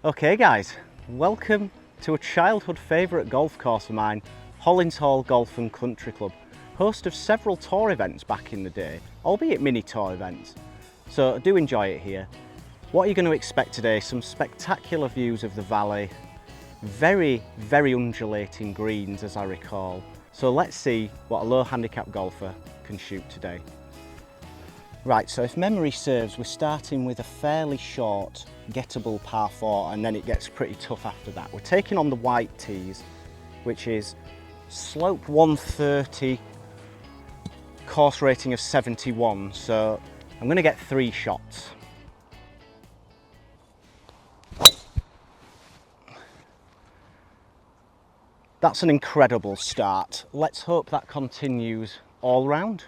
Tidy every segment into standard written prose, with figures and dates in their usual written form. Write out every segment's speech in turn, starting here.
Okay guys, welcome to a childhood favourite golf course of mine, Hollins Golf and Country Club, host of several tour events back in the day, albeit mini tour events, so I do enjoy it here. What are you going to expect today? Some spectacular views of the valley, very undulating greens as I recall, so let's see what a low handicap golfer can shoot today. Right, so if memory serves, we're starting with a fairly short, gettable par 4 and then it gets pretty tough after that. We're taking on the white tees, which is slope 130, course rating of 71, so I'm going to get 3 shots. That's an incredible start. Let's hope that continues all round.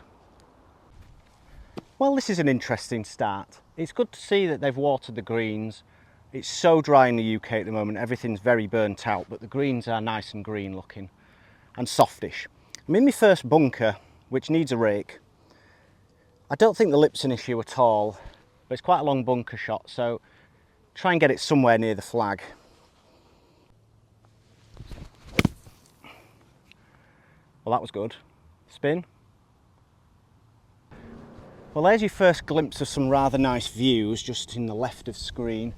Well, this is an interesting start. It's good to see that they've watered the greens. It's so dry in the UK at the moment, everything's very burnt out, but the greens are nice and green looking and softish. I'm in my first bunker, which needs a rake. I don't think the lip's an issue at all, but it's quite a long bunker shot, so try and get it somewhere near the flag. Well, that was good. Spin. Well, there's your first glimpse of some rather nice views just in the left of screen.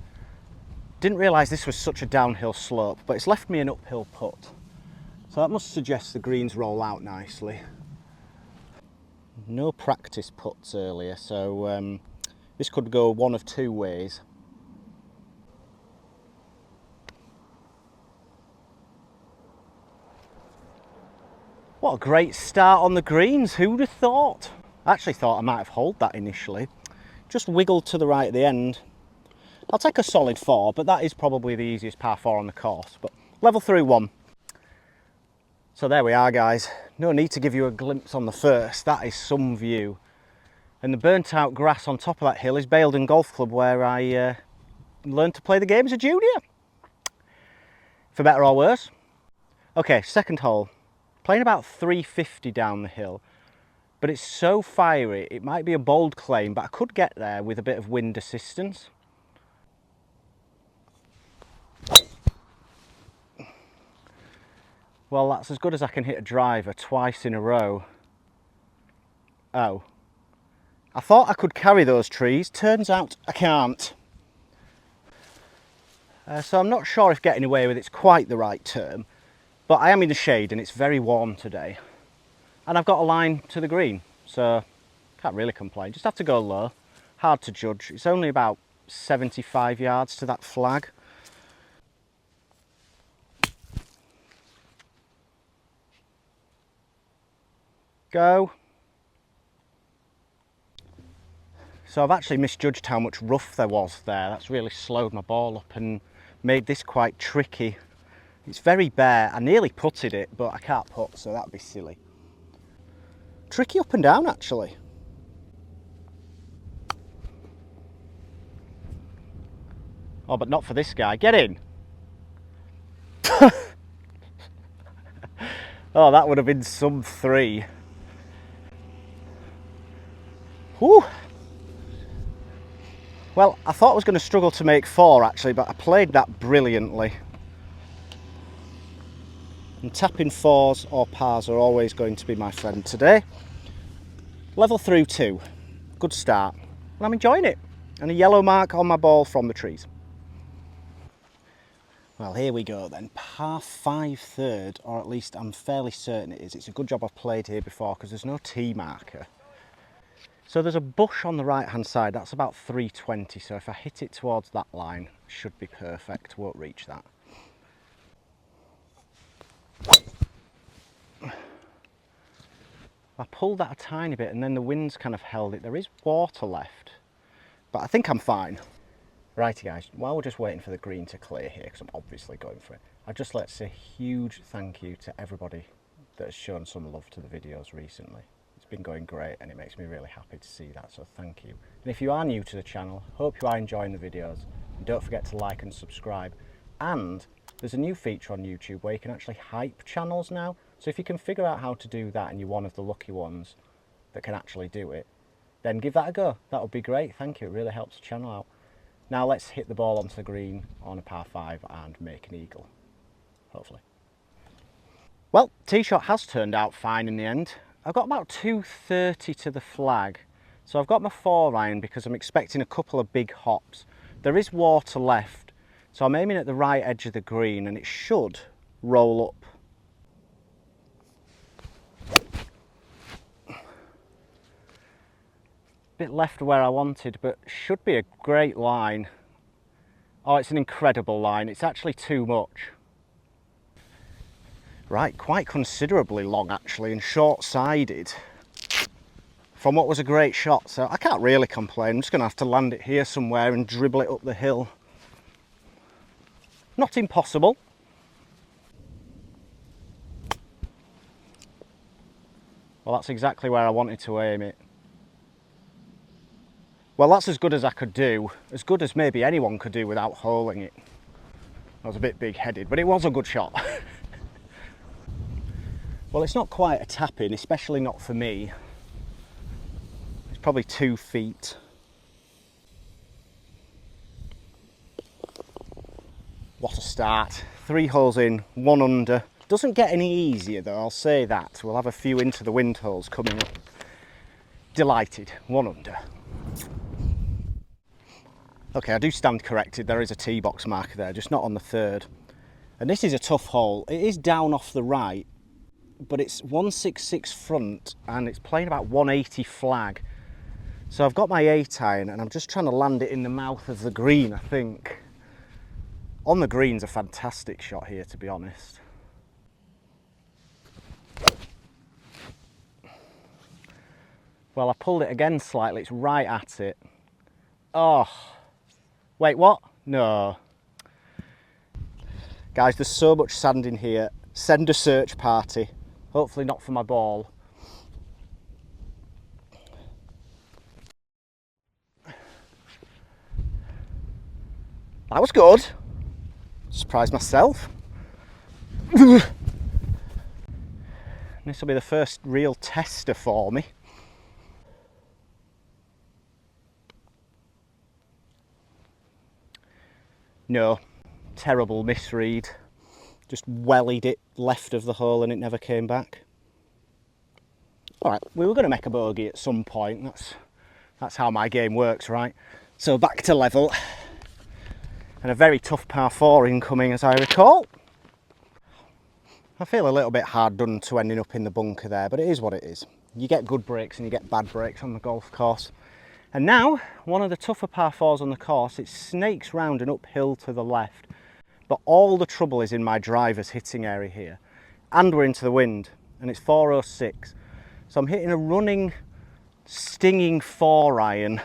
Didn't realise this was such a downhill slope, but it's left me an uphill putt. So that must suggest the greens roll out nicely. No practice putts earlier, so this could go one of 2 ways. What a great start on the greens, who'd have thought? I actually thought I might have holed that initially. Just wiggled to the right at the end. I'll take a solid 4, but that is probably the easiest par 4 on the course. But level through 1. So there we are, guys. No need to give you a glimpse on the first. That is some view. And the burnt out grass on top of that hill is Baildon Golf Club, where I learned to play the game as a junior. For better or worse. Okay, second hole. Playing about 350 down the hill. But it's so fiery, it might be a bold claim, but I could get there with a bit of wind assistance. Well, that's as good as I can hit a driver twice in a row. Oh. I thought I could carry those trees, turns out I can't. So I'm not sure if getting away with it's quite the right term, but I am in the shade and it's very warm today. And I've got a line to the green, so can't really complain. Just have to go low. Hard to judge. It's only about 75 yards to that flag. Go. So I've actually misjudged how much rough there was there. That's really slowed my ball up and made this quite tricky. It's very bare. I nearly putted it, but I can't putt, so that'd be silly. Tricky up and down, actually. Oh, but not for this guy. Get in. Oh, that would have been some 3. Whew. Well, I thought I was going to struggle to make 4, actually, but I played that brilliantly. And tapping 4s or pars are always going to be my friend today. Level through 2. Good start. And I'm enjoying it. And a yellow mark on my ball from the trees. Well, here we go then. Par 5 third, or at least I'm fairly certain it is. It's a good job I've played here before because there's no tee marker. So there's a bush on the right hand side. That's about 320. So if I hit it towards that line, it should be perfect. Won't reach that. I pulled that a tiny bit and then the wind's kind of held it. There is water left, but I think I'm fine. Righty guys, while we're just waiting for the green to clear here, because I'm obviously going for it, I'd just like to say a huge thank you to everybody that has shown some love to the videos recently. It's been going great and it makes me really happy to see that, so thank you. And if you are new to the channel, hope you are enjoying the videos. And don't forget to like and subscribe. And there's a new feature on YouTube where you can actually hype channels now. So if you can figure out how to do that and you're one of the lucky ones that can actually do it, then give that a go. That would be great. Thank you. It really helps the channel out. Now let's hit the ball onto the green on a par 5 and make an eagle, hopefully. Well, tee shot has turned out fine in the end. I've got about 230 to the flag. So I've got my 4-iron because I'm expecting a couple of big hops. There is water left, so I'm aiming at the right edge of the green and it should roll up. Bit left where I wanted, but should be a great line. Oh, it's an incredible line. It's actually too much. Right, quite considerably long actually, and short-sided from what was a great shot, so I can't really complain. I'm just going to have to land it here somewhere and dribble it up the hill. Not impossible. Well, that's exactly where I wanted to aim it. Well, that's as good as I could do, as good as maybe anyone could do without holing it. I was a bit big-headed, but it was a good shot. Well, it's not quite a tap-in, especially not for me. It's probably 2 feet. What a start. 3 holes in, 1 under. Doesn't get any easier though, I'll say that. We'll have a few into the wind holes coming up. Delighted, 1 under. Okay, I do stand corrected. There is a tee box marker there, just not on the 3rd. And this is a tough hole. It is down off the right, but it's 166 front and it's playing about 180 flag. So I've got my 8-iron and I'm just trying to land it in the mouth of the green, I think. On the green's a fantastic shot here, to be honest. Well, I pulled it again slightly, it's right at it. Oh, wait, what? No. Guys, there's so much sand in here. Send a search party. Hopefully not for my ball. That was good. Surprised myself. This will be the first real tester for me. No, terrible misread. Just wellied it left of the hole and it never came back. All right, we were going to make a bogey at some point. That's how my game works, right? So back to level. And a very tough par 4 incoming, as I recall. I feel a little bit hard done to ending up in the bunker there, but it is what it is. You get good breaks and you get bad breaks on the golf course. And now, one of the tougher par 4s on the course, it snakes round and uphill to the left. But all the trouble is in my driver's hitting area here. And we're into the wind, and it's 406. So I'm hitting a running, stinging 4-iron.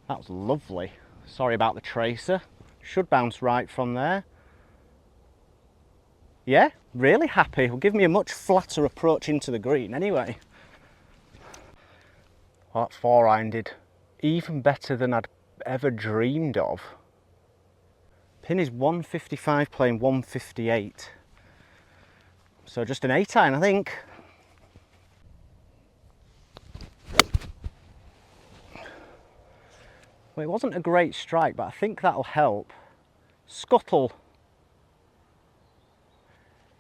That was lovely. Sorry about the tracer. Should bounce right from there. Yeah, really happy. Will give me a much flatter approach into the green anyway. Well, that 4-iron did even better than I'd ever dreamed of. Pin is 155 playing 158. So just an 8-iron, I think. Well, it wasn't a great strike, but I think that'll help. Scuttle.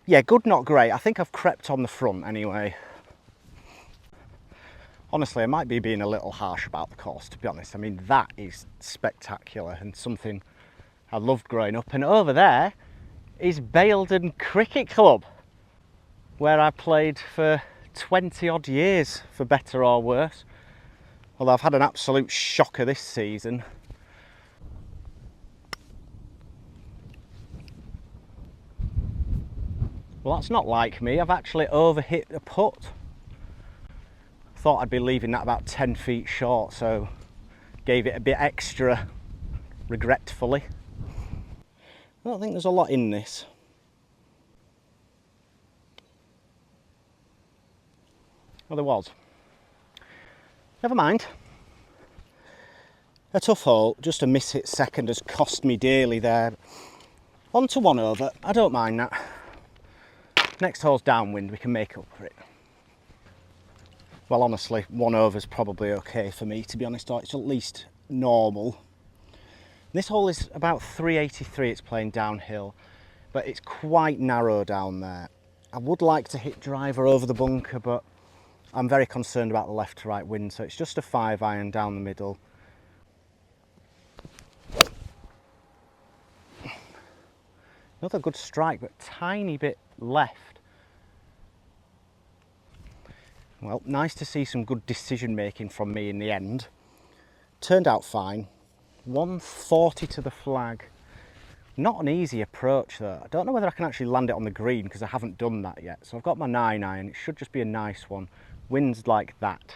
Yeah, good, not great. I think I've crept on the front anyway. Honestly, I might be being a little harsh about the course, to be honest. I mean, that is spectacular and something I loved growing up. And over there is Baildon Cricket Club, where I played for 20 odd years, for better or worse. Although I've had an absolute shocker this season. Well, that's not like me. I've actually overhit a putt. Thought I'd be leaving that about 10 feet short, so gave it a bit extra, regretfully. I don't think there's a lot in this. Well, there was. Never mind. A tough hole, just a miss-hit second has cost me dearly there. On to 1 over, I don't mind that. Next hole's downwind, we can make up for it. Well, honestly, 1 over's probably okay for me, to be honest, or it's at least normal. This hole is about 383, it's playing downhill, but it's quite narrow down there. I would like to hit driver over the bunker, but I'm very concerned about the left to right wind, so it's just a 5-iron down the middle. Another good strike, but tiny bit left. Well, nice to see some good decision making from me in the end. Turned out fine. 140 to the flag. Not an easy approach though. I don't know whether I can actually land it on the green because I haven't done that yet. So I've got my 9-iron. It should just be a nice one. Winds like that.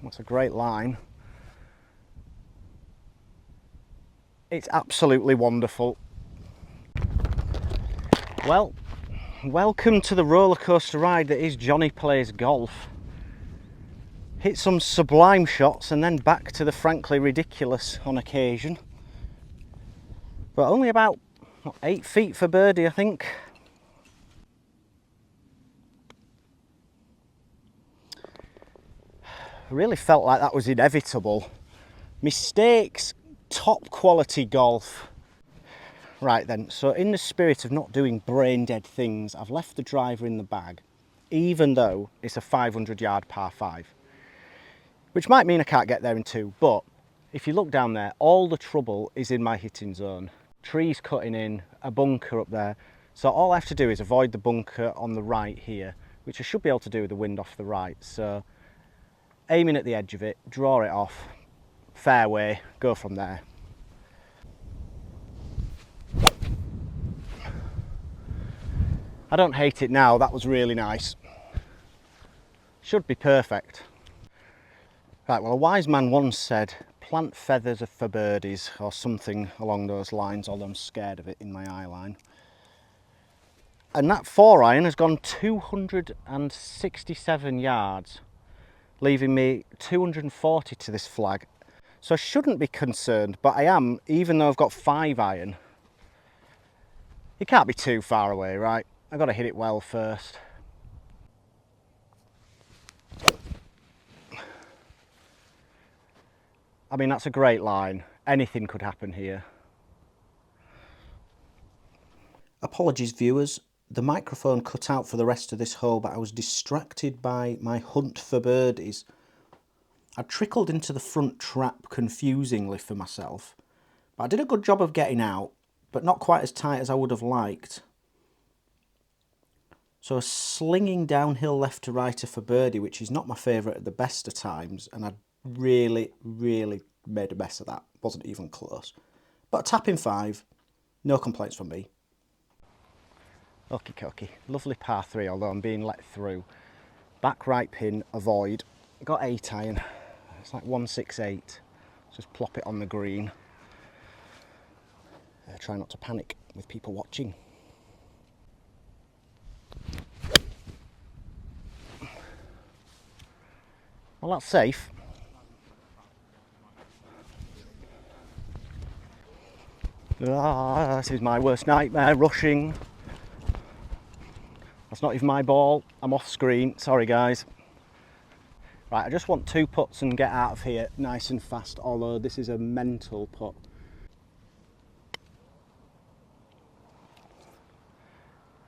That's a great line. It's absolutely wonderful. Well, welcome to the roller coaster ride that is Johnny Plays Golf. Hit some sublime shots and then back to the frankly ridiculous on occasion. But only about 8 feet for birdie, I think. I really felt like that was inevitable. Mistakes, top quality golf. Right then, so in the spirit of not doing brain dead things, I've left the driver in the bag, even though it's a 500-yard par 5. Which might mean I can't get there in 2, but if you look down there, all the trouble is in my hitting zone. Trees cutting in, a bunker up there. So all I have to do is avoid the bunker on the right here, which I should be able to do with the wind off the right. So aiming at the edge of it, draw it off, fairway, go from there. I don't hate it now, that was really nice. Should be perfect. Right, well, a wise man once said, plant feathers for birdies, or something along those lines, although I'm scared of it in my eye line. And that 4-iron has gone 267 yards, leaving me 240 to this flag. So I shouldn't be concerned, but I am, even though I've got 5-iron. You can't be too far away, right? I've got to hit it well first. I mean, that's a great line. Anything could happen here. Apologies, viewers. The microphone cut out for the rest of this hole, but I was distracted by my hunt for birdies. I trickled into the front trap confusingly for myself, but I did a good job of getting out, but not quite as tight as I would have liked. So a slinging downhill left to righter for birdie, which is not my favourite at the best of times, and I really made a mess of that. Wasn't even close. But a tapping 5, no complaints from me. Okie dokie, lovely par 3, although I'm being let through. Back right pin, avoid. Got 8-iron. It's like 168. Just plop it on the green. Try not to panic with people watching. Well, that's safe. This is my worst nightmare, rushing. That's not even my ball. I'm off screen. Sorry, guys. Right, I just want 2 putts and get out of here nice and fast, although this is a mental putt.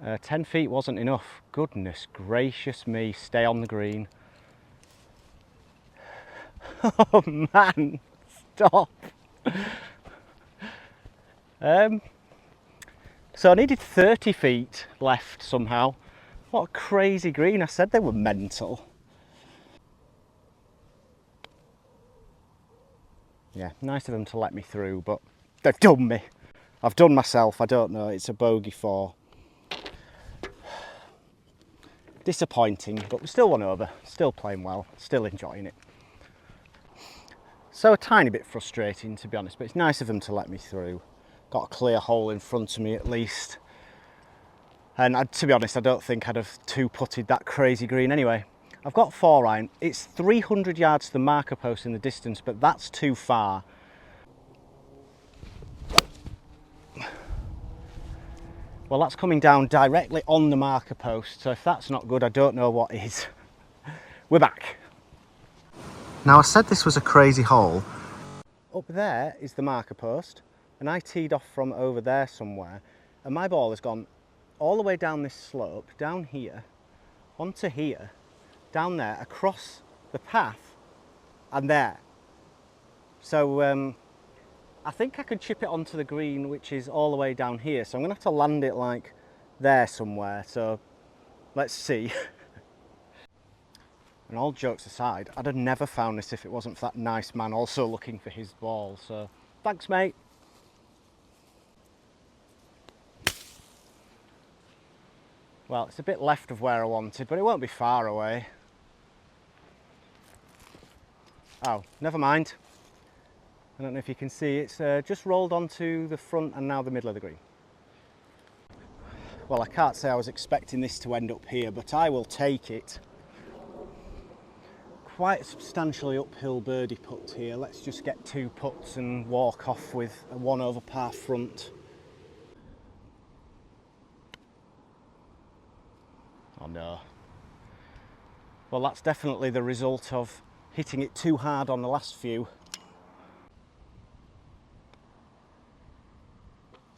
Uh, 10 feet wasn't enough. Goodness gracious me, stay on the green. Oh man, stop. So I needed 30 feet left somehow. What a crazy green. I said they were mental. Yeah, nice of them to let me through, but they've done me. I've done myself, I don't know. It's a bogey 4. Disappointing, but we're still 1 over. Still playing well, still enjoying it. So a tiny bit frustrating, to be honest, but it's nice of them to let me through. Got a clear hole in front of me at least. And to be honest, I don't think I'd have 2-putted that crazy green anyway. I've got 4-iron. It's 300 yards to the marker post in the distance, but that's too far. Well, that's coming down directly on the marker post, so if that's not good, I don't know what is. We're back. Now, I said this was a crazy hole. Up there is the marker post, and I teed off from over there somewhere, and my ball has gone all the way down this slope, down here, onto here, down there, across the path, and there. So I think I could chip it onto the green, which is all the way down here, so I'm gonna have to land it like there somewhere, so let's see. And all jokes aside, I'd have never found this if it wasn't for that nice man also looking for his ball, so thanks, mate. Well, it's a bit left of where I wanted, but it won't be far away. Oh, never mind. I don't know if you can see, it's just rolled onto the front and now the middle of the green. Well, I can't say I was expecting this to end up here, but I will take it. Quite a substantially uphill birdie putt here. Let's just get 2 putts and walk off with a 1 over par front. Oh no. Well, that's definitely the result of hitting it too hard on the last few.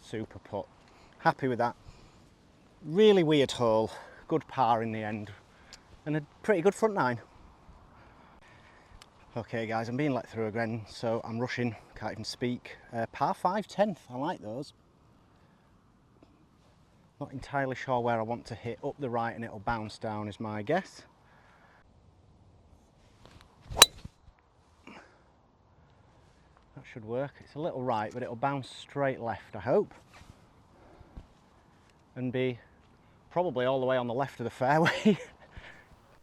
Super putt. Happy with that. Really weird hole. Good par in the end. And a pretty good front 9. Okay guys, I'm being let through again, so I'm rushing, can't even speak. Par 5 10th, I like those. Not entirely sure where I want to hit. Up the right and it'll bounce down is my guess. That should work. It's a little right, but it'll bounce straight left, I hope. And be probably all the way on the left of the fairway.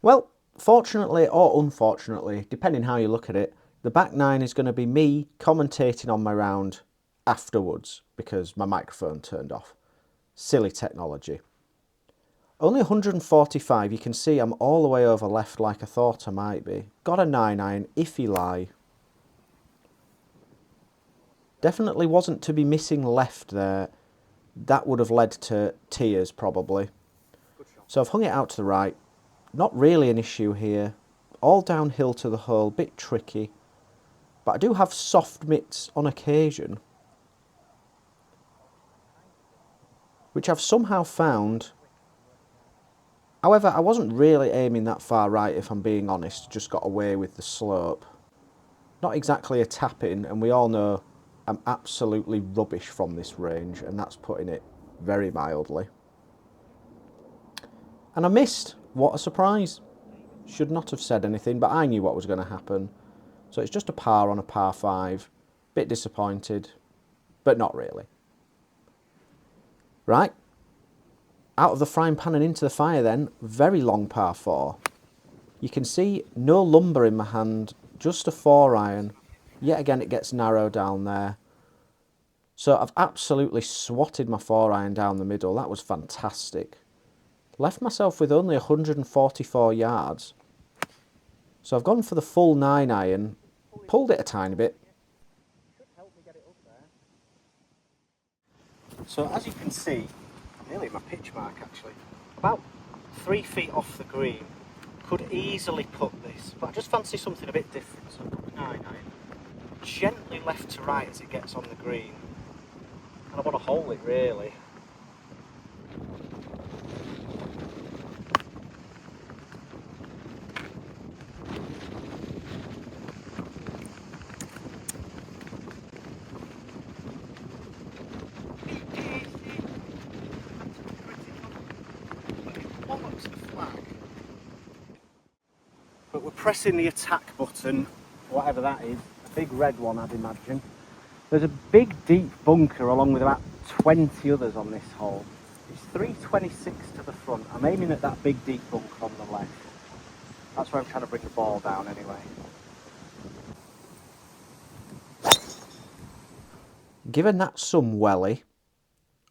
Well, fortunately or unfortunately, depending how you look at it, the back 9 is going to be me commentating on my round afterwards because my microphone turned off. Silly technology. Only 145, you can see I'm all the way over left like I thought I might be. Got a 9-iron, iffy lie. Definitely wasn't to be missing left there. That would have led to tears probably. So I've hung it out to the right. Not really an issue here. All downhill to the hole, bit tricky. But I do have soft mitts on occasion, which I've somehow found. However, I wasn't really aiming that far right if I'm being honest, just got away with the slope. Not exactly a tap-in, and we all know I'm absolutely rubbish from this range, and that's putting it very mildly. And I missed. What a surprise. Should not have said anything, but I knew what was going to happen. So it's just a par on a par 5. Bit disappointed, but not really. Right. Out of the frying pan and into the fire then. Very long par 4. You can see no lumber in my hand, just a 4-iron. Yet again it gets narrow down there. So I've absolutely swatted my 4-iron down the middle. That was fantastic. Left myself with only 144 yards. So I've gone for the full 9-iron, pulled it a tiny bit. So as you can see, nearly my pitch mark actually, about 3 feet off the green, could easily put this, but I just fancy something a bit different. So I've got the 9-iron, gently left to right as it gets on the green, and I want to hole it really. But we're pressing the attack button, whatever that is, a big red one I'd imagine. There's a big deep bunker along with about 20 others on this hole. It's 326 to the front. I'm aiming at that big deep bunker on the left. That's where I'm trying to bring the ball down anyway. Given that some welly,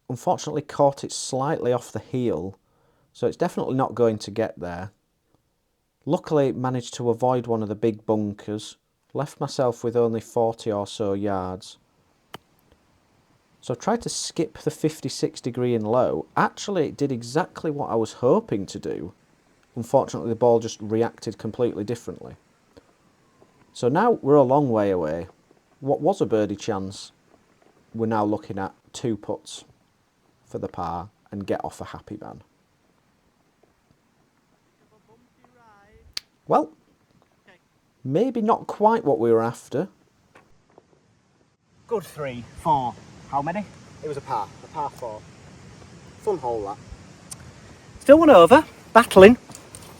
unfortunately caught it slightly off the heel, so it's definitely not going to get there. Luckily managed to avoid one of the big bunkers, left myself with only 40 or so yards. So I tried to skip the 56 degree in low. Actually, it did exactly what I was hoping to do. Unfortunately, the ball just reacted completely differently. So now we're a long way away. What was a birdie chance, we're now looking at 2 putts for the par and get off a happy man. Well, maybe not quite what we were after. Good 3, 4. How many? It was a par 4. Fun hole that. Still one over, battling,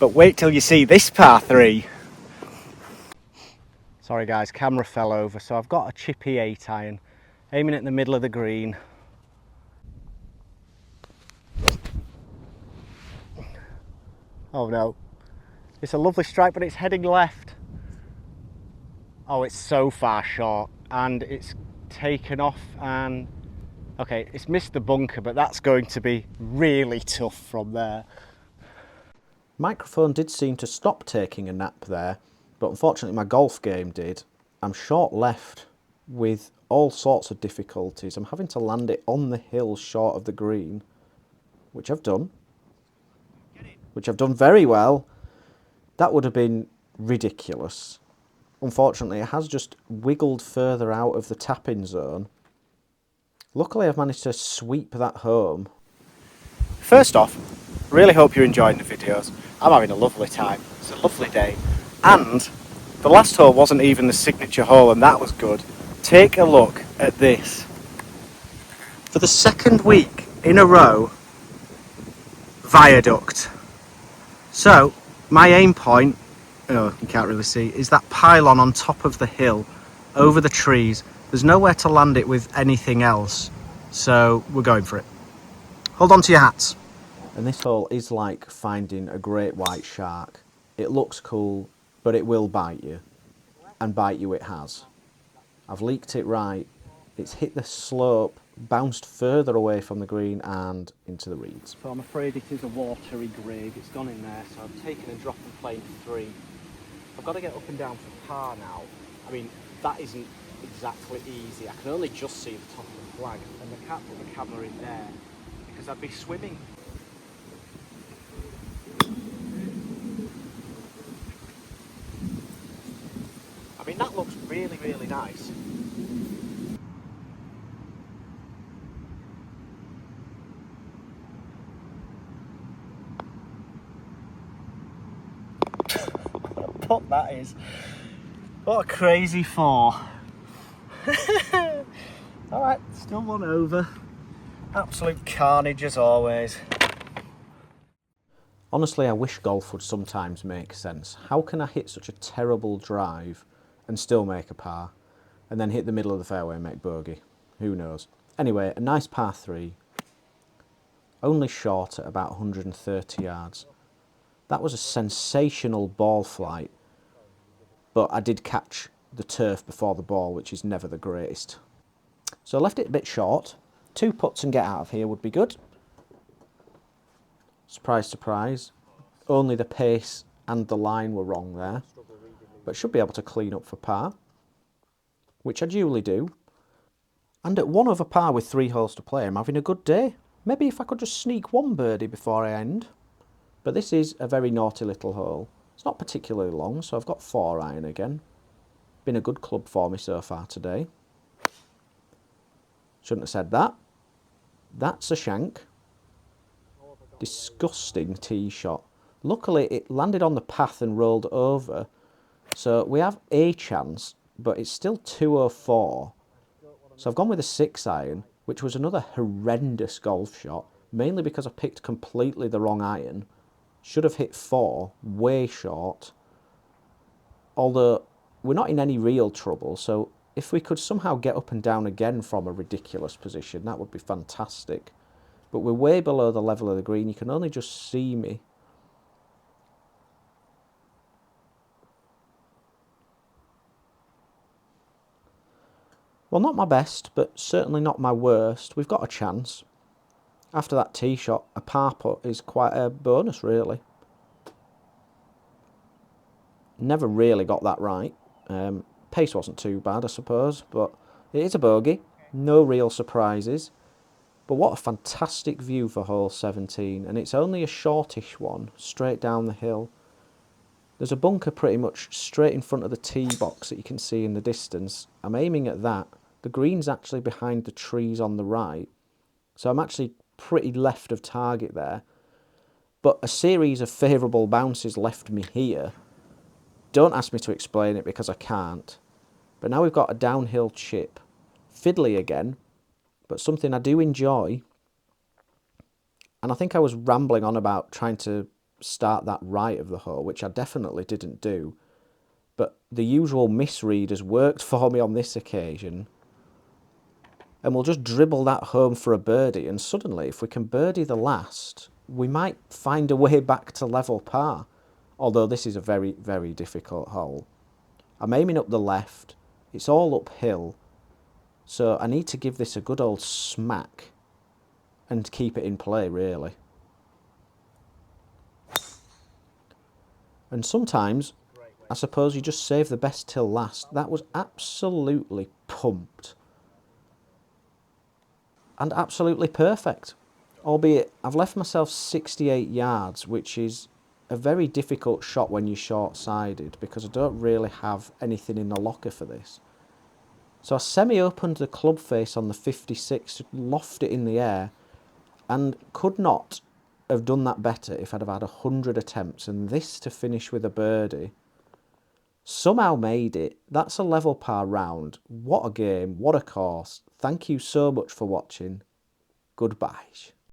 but wait till you see this par 3. Sorry guys, camera fell over, so I've got a chippy 8 iron, aiming at the middle of the green. Oh no, it's a lovely strike, but it's heading left. Oh, it's so far short, and it's taken off, and okay, it's missed the bunker, but that's going to be really tough from there. Microphone did seem to stop taking a nap there, but unfortunately my golf game did. I'm short left with all sorts of difficulties. I'm having to land it on the hill short of the green, which I've done. Which I've done very well. That would have been ridiculous. Unfortunately, it has just wiggled further out of the tap-in zone. Luckily, I've managed to sweep that home. First off, really hope you're enjoying the videos. I'm having a lovely time. It's a lovely day. And the last hole wasn't even the signature hole, and that was good. Take a look at this. For the second week in a row, viaduct. So, my aim point, oh, you can't really see, is that pylon on top of the hill, over the trees. There's nowhere to land it with anything else, so we're going for it. Hold on to your hats. And this hole is like finding a great white shark. It looks cool, but it will bite you. And bite you it has. I've leaked it right. It's hit the slope, bounced further away from the green and into the reeds. So I'm afraid it is a watery grave. It's gone in there, so I've taken a drop and playing 3. I've got to get up and down for par now. I mean, that isn't exactly easy. I can only just see the top of the flag, and I can't put the camera in there because I'd be swimming. I mean, that looks really, really nice. What that is. What a crazy 4. Alright, still one over. Absolute carnage as always. Honestly, I wish golf would sometimes make sense. How can I hit such a terrible drive and still make a par, and then hit the middle of the fairway and make bogey? Who knows? Anyway, a nice par 3. Only short at about 130 yards. That was a sensational ball flight, but I did catch the turf before the ball, which is never the greatest. So I left it a bit short. 2 putts and get out of here would be good. Surprise, surprise. Only the pace and the line were wrong there, but should be able to clean up for par, which I duly do. And at 1 over par with 3 holes to play, I'm having a good day. Maybe if I could just sneak 1 birdie before I end. But this is a very naughty little hole. It's not particularly long, so I've got 4 iron again. Been a good club for me so far today. Shouldn't have said that. That's a shank. Disgusting tee shot. Luckily, it landed on the path and rolled over. So we have a chance, but it's still 204. So I've gone with a 6 iron, which was another horrendous golf shot, mainly because I picked completely the wrong iron. Should have hit 4, way short. Although, we're not in any real trouble, so if we could somehow get up and down again from a ridiculous position, that would be fantastic. But we're way below the level of the green. You can only just see me. Well, not my best, but certainly not my worst. We've got a chance. After that tee shot, a par putt is quite a bonus, really. Never really got that right. Pace wasn't too bad, I suppose, but it is a bogey. No real surprises. But what a fantastic view for hole 17, and it's only a shortish one, straight down the hill. There's a bunker pretty much straight in front of the tee box that you can see in the distance. I'm aiming at that. The green's actually behind the trees on the right, so I'm actually pretty left of target there. But a series of favourable bounces left me here. Don't ask me to explain it because I can't. But now we've got a downhill chip. Fiddly again, but something I do enjoy. And I think I was rambling on about trying to start that right of the hole, which I definitely didn't do. But the usual misread has worked for me on this occasion. And we'll just dribble that home for a birdie. And suddenly, if we can birdie the last, we might find a way back to level par. Although this is a very, very difficult hole. I'm aiming up the left. It's all uphill. So I need to give this a good old smack and keep it in play, really. And sometimes, I suppose you just save the best till last. That was absolutely pumped. And absolutely perfect. Albeit, I've left myself 68 yards, which is a very difficult shot when you're short-sided, because I don't really have anything in the locker for this. So I semi-opened the club face on the 56 to loft it in the air, and could not have done that better if I'd have had 100 attempts, and this to finish with a birdie. Somehow made it. That's a level par round. What a game, what a course. Thank you so much for watching. Goodbye.